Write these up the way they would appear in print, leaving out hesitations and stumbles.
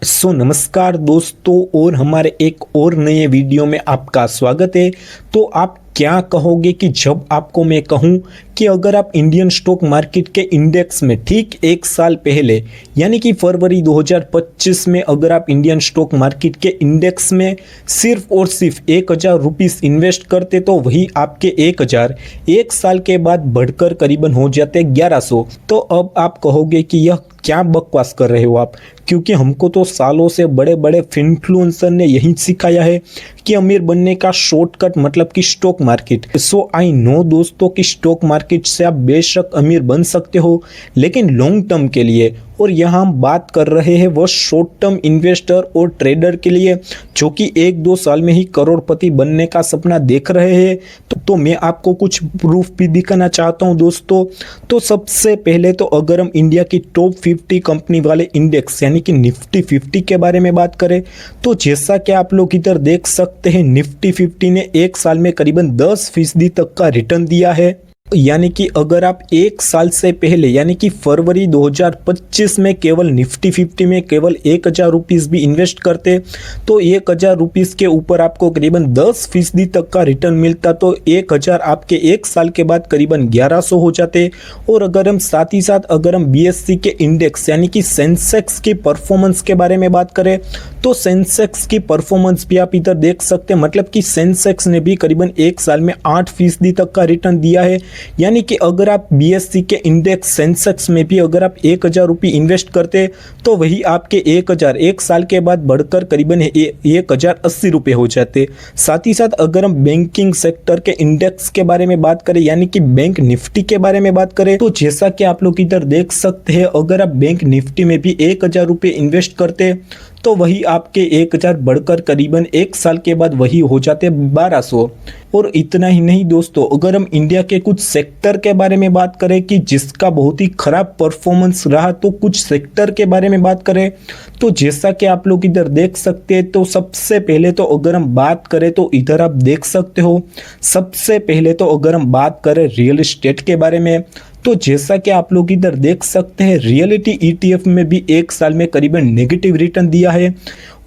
नमस्कार दोस्तों और हमारे एक और नए वीडियो में आपका स्वागत है। तो आप क्या कहोगे कि जब आपको मैं कहूं कि अगर आप इंडियन स्टॉक मार्केट के इंडेक्स में ठीक एक साल पहले यानी कि फरवरी 2025 में अगर आप इंडियन स्टॉक मार्केट के इंडेक्स में सिर्फ और सिर्फ 1000 रुपीस इन्वेस्ट करते तो वही आपके 1000 एक साल के बाद बढ़कर करीबन हो जाते 1100। तो अब आप कहोगे कि यह क्या बकवास कर रहे हो आप, क्योंकि हमको तो सालों से बड़े बड़े इन्फ्लुएंसर ने यही सिखाया है कि अमीर बनने का शॉर्टकट मतलब कि stock market. So I know दोस्तों कि स्टॉक मार्केट से आप बेशक अमीर बन सकते हो, लेकिन लॉन्ग टर्म के लिए, और यहाँ हम बात कर रहे हैं वो शॉर्ट टर्म इन्वेस्टर और ट्रेडर के लिए जो कि 1-2 साल में ही करोड़पति बनने का सपना देख रहे हैं। तो मैं आपको कुछ प्रूफ भी दिखाना चाहता हूँ दोस्तों। तो सबसे पहले तो अगर हम इंडिया की टॉप 50 कंपनी वाले इंडेक्स यानी कि निफ्टी 50 के बारे में बात करें तो जैसा कि आप लोग इधर देख सकते हैं, निफ्टी 50 ने एक साल में करीबन 10% तक का रिटर्न दिया है। यानी कि अगर आप एक साल से पहले यानी कि फरवरी 2025 में केवल निफ्टी 50 में केवल 1000 रुपीस भी इन्वेस्ट करते तो 1000 रुपीस के ऊपर आपको करीबन 10% तक का रिटर्न मिलता। तो 1000 आपके एक साल के बाद करीबन 1100 हो जाते। और अगर हम साथ ही साथ अगर हम बीएससी के इंडेक्स यानी कि सेंसेक्स की परफॉर्मेंस के बारे में बात करें तो सेंसेक्स की परफॉर्मेंस भी आप इधर देख सकते हैं, मतलब कि सेंसेक्स ने भी करीबन एक साल में 8% तक का रिटर्न दिया है। यानी कि अगर आप बीएससी के इंडेक्स सेंसेक्स में भी अगर आप 1000 रुपये इन्वेस्ट करते तो वही आपके 1000 एक साल के बाद बढ़कर करीबन 1080 रुपये हो जाते। साथ ही साथ अगर हम बैंकिंग सेक्टर के इंडेक्स के बारे में बात करें यानी कि बैंक निफ्टी के बारे में बात करें तो जैसा कि आप लोग इधर देख सकते हैं, अगर आप बैंक निफ्टी में भी 1000 रुपये इन्वेस्ट करते तो वही आपके 1000 बढ़कर करीबन एक साल के बाद वही हो जाते 1200। और इतना ही नहीं दोस्तों, अगर हम इंडिया के कुछ सेक्टर के बारे में बात करें कि जिसका बहुत ही खराब परफॉर्मेंस रहा तो कुछ सेक्टर के बारे में बात करें तो जैसा कि आप लोग इधर देख सकते हैं, तो सबसे पहले तो अगर हम बात करें तो इधर आप देख सकते हो, सबसे पहले तो अगर हम बात करें रियल एस्टेट के बारे में तो जैसा कि आप लोग इधर देख सकते हैं, रियलिटी ईटीएफ में भी एक साल में करीबन नेगेटिव रिटर्न दिया है।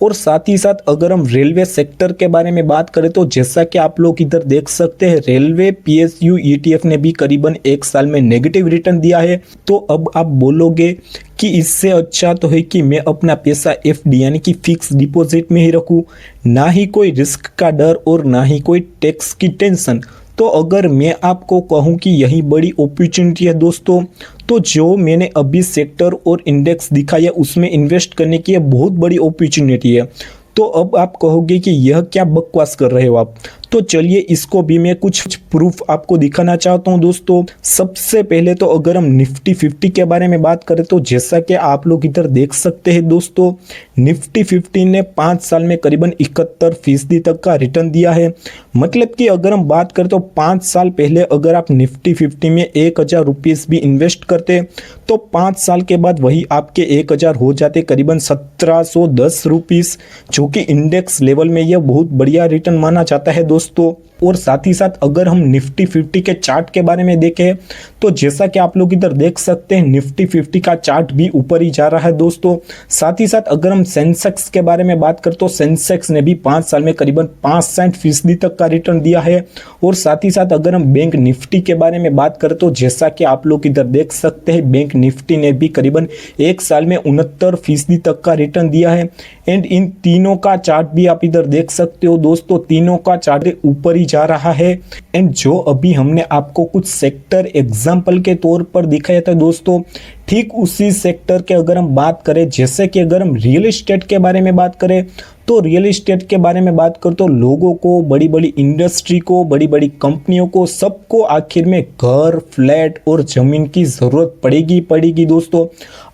और साथ ही साथ अगर हम रेलवे सेक्टर के बारे में बात करें तो जैसा कि आप लोग इधर देख सकते हैं, रेलवे पीएसयू ईटीएफ ने भी करीबन एक साल में नेगेटिव रिटर्न दिया है। तो अब आप बोलोगे कि इससे अच्छा तो है कि मैं अपना पैसा एफडी यानी कि फिक्स डिपॉजिट में ही रखूं, ना ही कोई रिस्क का डर और ना ही कोई टैक्स की टेंशन। तो अगर मैं आपको कहूं कि यही बड़ी अपॉर्चुनिटी है दोस्तों, तो जो मैंने अभी सेक्टर और इंडेक्स दिखाया उसमें इन्वेस्ट करने की बहुत बड़ी अपॉर्चुनिटी है। तो अब आप कहोगे कि यह क्या बकवास कर रहे हो आप, तो चलिए इसको भी मैं कुछ प्रूफ आपको दिखाना चाहता हूं दोस्तों। सबसे पहले तो अगर हम निफ्टी 50 के बारे में बात करें तो जैसा कि आप लोग इधर देख सकते हैं दोस्तों, निफ्टी 50 ने 5 साल में करीबन 71% तक का रिटर्न दिया है। मतलब कि अगर हम बात करें तो 5 साल पहले अगर आप निफ्टी 50 में 1000 रुपीस भी इन्वेस्ट करते तो 5 साल के बाद वही आपके 1000 हो जाते करीबन 1710 रुपीस, जो कि इंडेक्स लेवल में यह बहुत बढ़िया रिटर्न माना जाता है दोस्तों। और साथ ही साथ अगर हम निफ्टी 50 के चार्ट के बारे में देखें तो जैसा कि आप लोग इधर देख सकते हैं, निफ्टी 50 का चार्ट भी ऊपर ही जा रहा है दोस्तों। साथ ही साथ अगर हम सेंसेक्स के बारे में बात करें तो सेंसेक्स ने भी 5 साल में करीबन 65% तक का रिटर्न दिया है। और साथ ही साथ अगर हम बैंक निफ्टी के बारे में बात करें तो जैसा कि आप लोग इधर देख सकते हैं, बैंक निफ्टी ने भी करीबन एक साल में 69% तक का रिटर्न दिया है। एंड इन तीनों का चार्ट भी आप इधर देख सकते हो दोस्तों, तीनों का चार्ट ऊपर ही जा रहा है। एंड जो अभी हमने आपको कुछ सेक्टर एग्जांपल के तौर पर दिखाया था दोस्तों, ठीक उसी सेक्टर के अगर हम बात करें, जैसे कि अगर हम रियल एस्टेट के बारे में बात करें तो रियल एस्टेट के बारे में बात करें तो लोगों को, बड़ी बड़ी इंडस्ट्री को, बड़ी बड़ी कंपनियों को, सबको आखिर में घर, फ्लैट और जमीन की ज़रूरत पड़ेगी दोस्तों।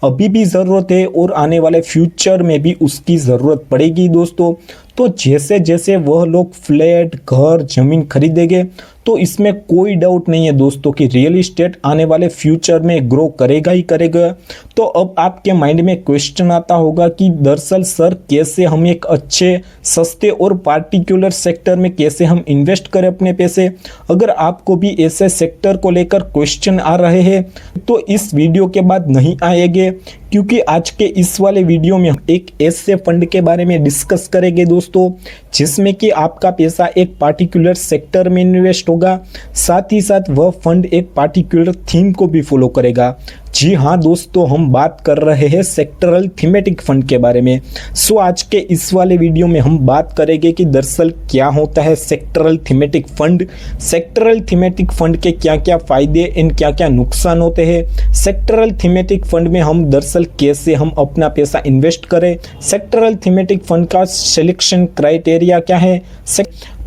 अभी भी ज़रूरत है और आने वाले फ्यूचर में भी उसकी ज़रूरत पड़ेगी दोस्तों। तो जैसे जैसे वह लोग फ्लैट, घर, जमीन खरीदेंगे तो इसमें कोई डाउट नहीं है दोस्तों कि रियल एस्टेट आने वाले फ्यूचर में ग्रो करेगा ही करेगा। तो अब आपके माइंड में क्वेश्चन आता होगा कि दरअसल सर कैसे हम एक अच्छे, सस्ते और पार्टिकुलर सेक्टर में कैसे हम इन्वेस्ट करें अपने पैसे। अगर आपको भी ऐसे सेक्टर को लेकर क्वेश्चन आ रहे हैं तो इस वीडियो के बाद नहीं आएंगे, क्योंकि आज के इस वाले वीडियो में हम एक ऐसे फंड के बारे में डिस्कस करेंगे दोस्तों, जिसमें कि आपका पैसा एक पार्टिकुलर सेक्टर में इन्वेस्ट होगा, साथ ही साथ वह फंड एक पार्टिकुलर थीम को भी फॉलो करेगा। जी हाँ दोस्तों, हम बात कर रहे हैं सेक्टरल थीमेटिक फंड के बारे में। सो आज के इस वाले वीडियो में हम बात करेंगे कि दरअसल क्या होता है sectoral thematic fund, sectoral thematic fund के क्या क्या फायदे एंड क्या क्या नुकसान होते हैं, सेक्टरल थीमेटिक फंड में हम दरअसल कैसे हम अपना पैसा इन्वेस्ट करें, सेक्टरल थीमेटिक फंड का सिलेक्शन क्राइटेरिया क्या है,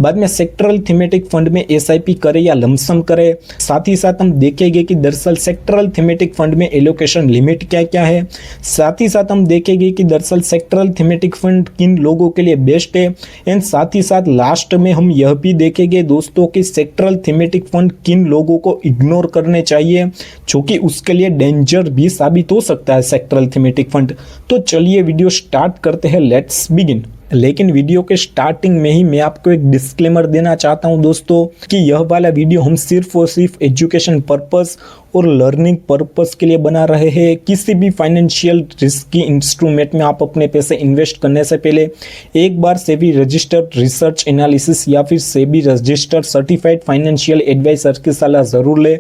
बाद में सेक्टरल थीमेटिक फंड में एसआईपी करें या लमसम करें। साथ ही साथ हम देखेंगे कि दरअसल सेक्टरल थीमेटिक फंड में एलोकेशन लिमिट क्या क्या है। साथ ही साथ हम देखेंगे कि दरअसल सेक्टरल थीमेटिक फंड किन लोगों के लिए बेस्ट है। एंड साथ ही साथ लास्ट में हम यह भी देखेंगे दोस्तों कि सेक्टरल थीमेटिक फंड किन लोगों को इग्नोर करने चाहिए, जो कि उसके लिए डेंजर भी साबित हो सकता है सेक्टरल थीमेटिक फंड। तो चलिए वीडियो स्टार्ट करते हैं, लेट्स बिगिन। लेकिन वीडियो के स्टार्टिंग में ही मैं आपको एक डिस्क्लेमर देना चाहता हूं दोस्तों कि यह वाला वीडियो हम सिर्फ और सिर्फ एजुकेशन पर्पस और लर्निंग पर्पस के लिए बना रहे हैं। किसी भी फाइनेंशियल रिस्की इंस्ट्रूमेंट में आप अपने पैसे इन्वेस्ट करने से पहले एक बार सेबी रजिस्टर्ड रिसर्च एनालिसिस या फिर SEBI registered certified financial adviser की सलाह जरूर ले।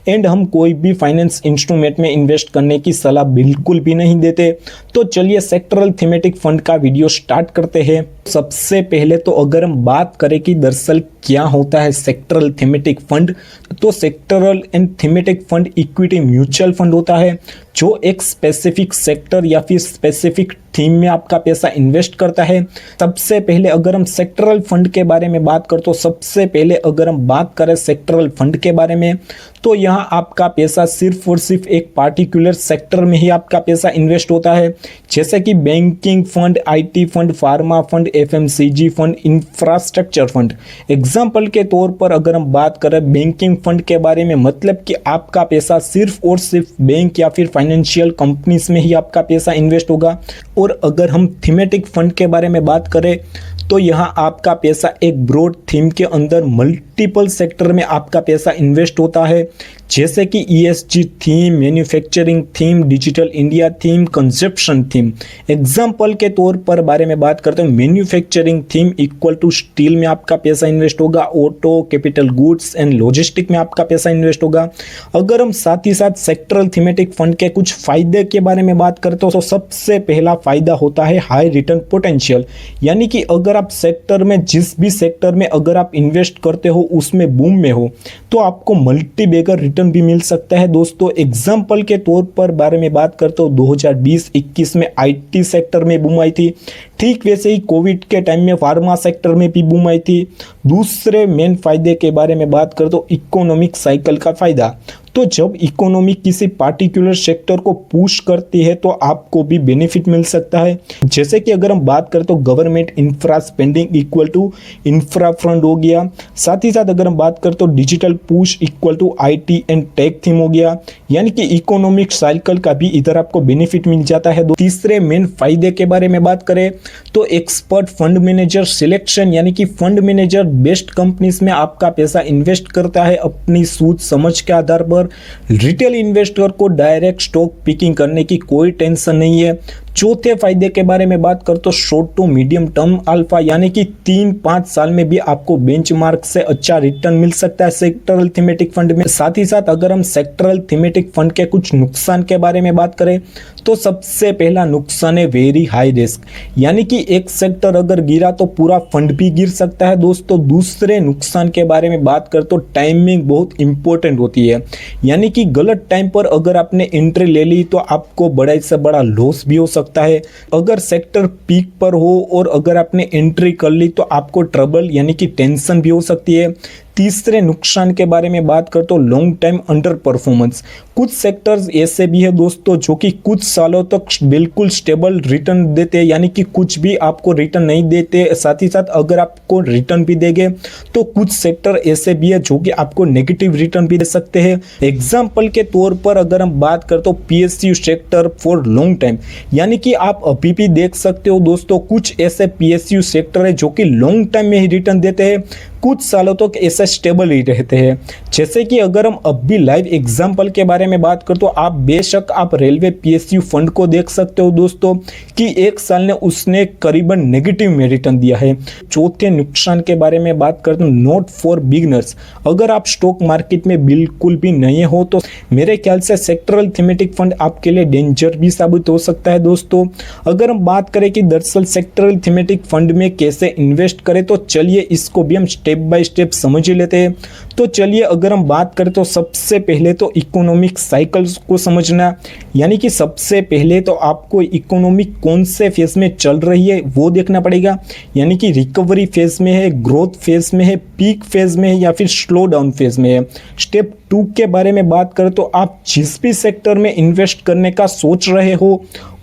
एंड हम कोई भी फाइनेंस इंस्ट्रूमेंट में इन्वेस्ट करने की सलाह बिल्कुल भी नहीं देते। तो चलिए सेक्टरल थीमेटिक फंड का वीडियो स्टार्ट करते हैं। सबसे पहले तो अगर हम बात करें कि दरअसल क्या होता है सेक्टरल थीमेटिक फंड, तो sectoral and thematic fund equity mutual fund होता है जो एक स्पेसिफिक सेक्टर या फिर स्पेसिफिक थीम में आपका पैसा इन्वेस्ट करता है। सबसे पहले अगर हम सेक्टरल फंड के बारे में बात करें, तो सबसे पहले अगर हम बात करें सेक्टरल फंड के बारे में, तो यहाँ आपका पैसा सिर्फ और सिर्फ एक पार्टिकुलर सेक्टर में ही आपका पैसा इन्वेस्ट होता है, जैसे कि banking fund, IT fund, pharma fund, FMCG fund, infrastructure fund. Example के तौर पर अगर हम बात करें बैंकिंग फंड के बारे में, मतलब कि आपका पैसा सिर्फ और सिर्फ बैंक या फिर फाइनेंशियल कंपनीज में ही आपका पैसा इन्वेस्ट होगा। और अगर हम थीमेटिक फंड के बारे में बात करें, तो यहाँ आपका पैसा एक ब्रॉड थीम के अंदर मल्टीपल सेक्टर में आपका पैसा इन्वेस्ट होता है, जैसे कि ESG theme, manufacturing theme, digital India theme, consumption theme. Example के तौर पर बारे में बात करते हैं, manufacturing theme equal to steel में आपका पैसा इन्वेस्ट होगा, auto, capital goods and logistic में आपका पैसा इन्वेस्ट होगा। अगर हम साथ ही साथ सेक्टरल थीमेटिक फंड के कुछ फायदे के बारे में बात करते हो, तो सबसे पहला फायदा होता है हाई रिटर्न पोटेंशियल, यानी कि अगर आप सेक्टर में जिस भी सेक्टर में अगर आप इन्वेस्ट करते हो उसमें बूम में हो, तो आपको मल्टी बैगर रिटर्न भी मिल सकता है दोस्तों। एग्जाम्पल के तौर पर बारे में बात करते हो, 2020-21 में आईटी सेक्टर में बूम आई थी, ठीक वैसे ही कोविड के टाइम में फार्मा सेक्टर में भी बूम आई थी। दूसरे मेन फायदे के बारे में बात करते हो, इकोनॉमिक साइकिल का फायदा। तो जब इकोनॉमी किसी पार्टिकुलर सेक्टर को पुश करती है तो आपको भी बेनिफिट मिल सकता है, जैसे कि अगर हम बात करें तो government infra spending equal to infra fund हो गया। साथ ही साथ अगर हम बात करें तो digital push equal to IT and tech theme हो गया, यानी कि इकोनॉमिक साइकिल का भी इधर आपको बेनिफिट मिल जाता है। तीसरे मेन फायदे के बारे में बात करें तो एक्सपर्ट फंड मैनेजर सिलेक्शन, यानी कि फंड मैनेजर बेस्ट कंपनीज में आपका पैसा इन्वेस्ट करता है अपनी सूझ समझ के आधार पर। रिटेल इन्वेस्टर को डायरेक्ट स्टॉक पिकिंग करने की कोई टेंशन नहीं है। चौथे फायदे के बारे में बात कर तो short to medium term alpha, यानी कि 3-5 साल में भी आपको बेंचमार्क से अच्छा रिटर्न मिल सकता है सेक्टरल थीमेटिक फंड में। साथ ही साथ अगर हम सेक्टरल थीमेटिक फंड के कुछ नुकसान के बारे में बात करें, तो सबसे पहला नुकसान है वेरी हाई रिस्क, यानी कि एक सेक्टर अगर गिरा तो पूरा फंड भी गिर सकता है दोस्तों। दूसरे नुकसान के बारे में बात कर तो टाइमिंग बहुत इंपॉर्टेंट होती है, यानी कि गलत टाइम पर अगर आपने एंट्री ले ली तो आपको बड़ा से बड़ा लॉस भी हो सकता है। अगर सेक्टर पीक पर हो और अगर आपने एंट्री कर ली तो आपको ट्रबल यानी कि टेंशन भी हो सकती है। तीसरे नुकसान के बारे में बात कर तो लॉन्ग टाइम अंडर परफॉर्मेंस। कुछ सेक्टर्स ऐसे भी है दोस्तों जो कि कुछ सालों तक बिल्कुल स्टेबल रिटर्न देते हैं, यानी कि कुछ भी आपको रिटर्न नहीं देते। साथ ही साथ अगर आपको रिटर्न भी देंगे तो कुछ सेक्टर ऐसे भी है जो कि आपको नेगेटिव रिटर्न भी दे सकते हैं। एग्जाम्पल के तौर पर अगर हम बात करें तो PSU sector for long time, यानी कि आप अभी भी देख सकते हो दोस्तों कुछ ऐसे पीएसयू सेक्टर है जो कि लॉन्ग टाइम में ही रिटर्न देते हैं, कुछ सालों तक ऐसा स्टेबल ही रहते हैं। जैसे कि अगर हम अब भी लाइव एग्जाम्पल के बारे में बात करें तो आप बेशक आप रेलवे पीएसयू फंड को देख सकते हो दोस्तों कि एक साल ने उसने करीबन नेगेटिव में रिटर्न दिया है। चौथे नुकसान के बारे में बात करते हैं, नॉट फॉर बिगनर्स। अगर आप स्टॉक मार्केट में बिल्कुल भी नए हो तो मेरे ख्याल से सेक्टरल थीमेटिक फंड आपके लिए डेंजर भी साबित हो सकता है दोस्तों। अगर हम बात करें कि दरअसल सेक्टरल थीमेटिक फंड में कैसे इन्वेस्ट करें तो चलिए इसको भी हम स्टेप बाय स्टेप समझ लेते हैं। तो चलिए अगर हम बात करें तो सबसे पहले तो इकोनॉमिक साइकिल्स को समझना, यानी कि सबसे पहले तो आपको इकोनॉमिक कौन से फेज में चल रही है वो देखना पड़ेगा, यानी कि रिकवरी फेज में है, ग्रोथ फेज में है, पीक फेज में है या फिर स्लो डाउन फेज में है। स्टेप 2 के बारे में बात करें तो आप जिस भी सेक्टर में इन्वेस्ट करने का सोच रहे हो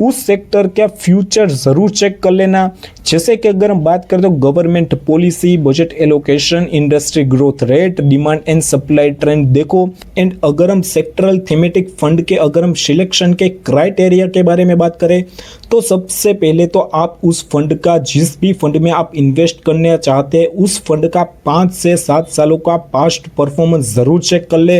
उस सेक्टर का फ्यूचर जरूर चेक कर लेना। जैसे कि अगर हम बात करें तो government policy, budget allocation, industry growth rate, demand and supply trend देखो। एंड अगर हम सेक्टरल थीमेटिक फंड के अगर हम सिलेक्शन के क्राइटेरिया के बारे में बात करें तो सबसे पहले तो आप उस फंड का, जिस भी फंड में आप इन्वेस्ट करना चाहते हैं उस फंड का 5 से 7 सालों का पास्ट परफॉर्मेंस जरूर चेक कर ले।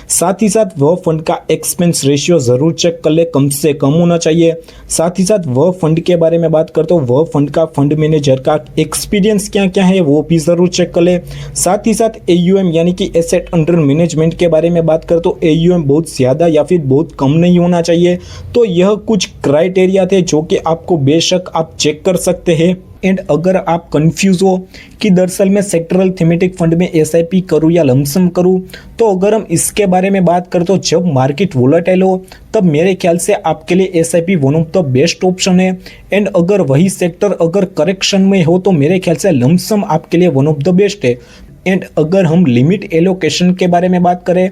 साथ ही साथ वह फंड का एक्सपेंस रेशियो जरूर चेक कर ले, कम से कम होना चाहिए। साथ ही साथ वह फंड के बारे में बात करते हो वह फंड का फंड मैनेजर का एक्सपीरियंस क्या क्या है वो भी जरूर चेक कर ले। साथ ही साथ AUM यानी कि एसेट अंडर मैनेजमेंट के बारे में बात करते हो AUM बहुत ज़्यादा या फिर बहुत कम नहीं होना चाहिए। तो यह कुछ क्राइटेरिया थे जो कि आपको बेशक आप चेक कर सकते हैं। एंड अगर आप कंफ्यूज हो कि दरअसल मैं सेक्टरल थीमेटिक फंड में SIP करूं या लमसम करूं, तो अगर हम इसके बारे में बात करें तो जब मार्केट वोलेटाइल हो तब मेरे ख्याल से आपके लिए SIP one of the best option है। एंड अगर वही सेक्टर अगर करेक्शन में हो तो मेरे ख्याल से लमसम आपके लिए वन ऑफ द बेस्ट है। एंड अगर हम लिमिट एलोकेशन के बारे में बात करें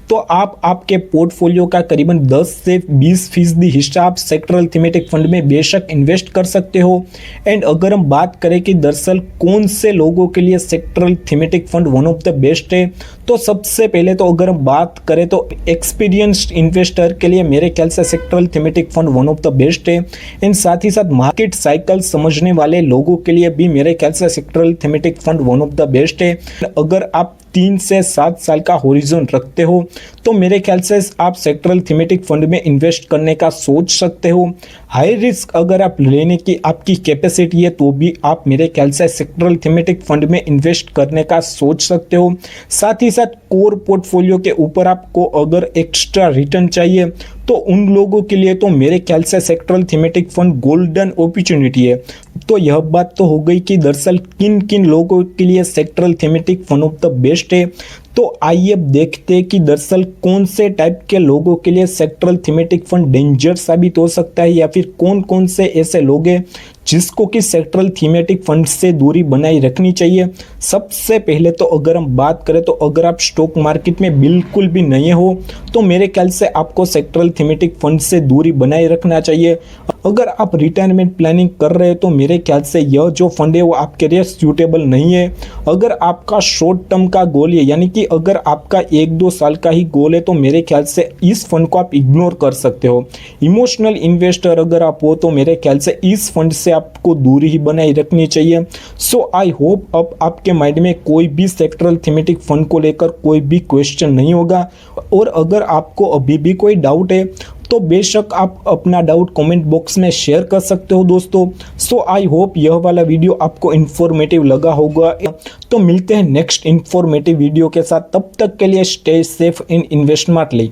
तो आप आपके पोर्टफोलियो का करीबन 10 से 20% हिस्सा आप सेक्टरल थीमेटिक फंड में बेशक इन्वेस्ट कर सकते हो। एंड अगर हम बात करें कि दरअसल कौन से लोगों के लिए sectoral thematic fund one of the best है, तो सबसे पहले तो अगर हम बात करें तो एक्सपीरियंस्ड इन्वेस्टर के लिए मेरे ख्याल से sectoral thematic fund one of the best है। एंड साथ ही साथ मार्केट साइकिल समझने वाले लोगों के लिए भी मेरे ख्याल से sectoral thematic fund one of the best है। अगर आप 3 से 7 साल का होरिजन रखते हो तो मेरे ख्याल से आप सेक्टरल थीमेटिक फंड में इन्वेस्ट करने का सोच सकते हो। हाई रिस्क अगर आप लेने की आपकी कैपेसिटी है तो भी आप मेरे ख्याल से सेक्टरल थीमेटिक फंड में इन्वेस्ट करने का सोच सकते हो। साथ ही साथ कोर पोर्टफोलियो के ऊपर आपको अगर एक्स्ट्रा रिटर्न चाहिए तो उन लोगों के लिए तो मेरे ख्याल से sectoral thematic fund golden opportunity है। तो यह बात तो हो गई कि दरअसल किन किन लोगों के लिए sectoral thematic fund of the best है। तो आइए अब देखते हैं कि दरअसल कौन से टाइप के लोगों के लिए सेक्टरल थीमेटिक फंड डेंजर साबित हो सकता है या फिर कौन कौन से ऐसे लोग हैं जिसको कि सेक्टरल थीमेटिक फंड से दूरी बनाए रखनी चाहिए। सबसे पहले तो अगर हम बात करें तो अगर आप स्टॉक मार्केट में बिल्कुल भी नए हो तो मेरे ख्याल से आपको सेक्टरल थीमेटिक फंड से दूरी बनाए रखना चाहिए। अगर आप रिटायरमेंट प्लानिंग कर रहे हैं तो मेरे ख्याल से यह जो फंड है वो आपके लिए सूटेबल नहीं है। अगर आपका शॉर्ट टर्म का गोल है, यानी कि अगर आपका 1-2 साल का ही गोल है, तो मेरे ख्याल से इस फंड को आप इग्नोर कर सकते हो। इमोशनल इन्वेस्टर अगर आप हो तो मेरे ख्याल से इस फंड से आपको दूरी ही बनाए रखनी चाहिए। सो आई होप अब आपके माइंड में कोई भी सेक्टरल थीमेटिक फंड को लेकर कोई भी क्वेश्चन नहीं होगा। और अगर आपको अभी भी कोई डाउट है तो बेशक आप अपना डाउट कमेंट बॉक्स में शेयर कर सकते हो दोस्तों। सो आई होप यह वाला वीडियो आपको इन्फॉर्मेटिव लगा होगा। तो मिलते हैं नेक्स्ट इन्फॉर्मेटिव वीडियो के साथ, तब तक के लिए stay safe in invest smartly.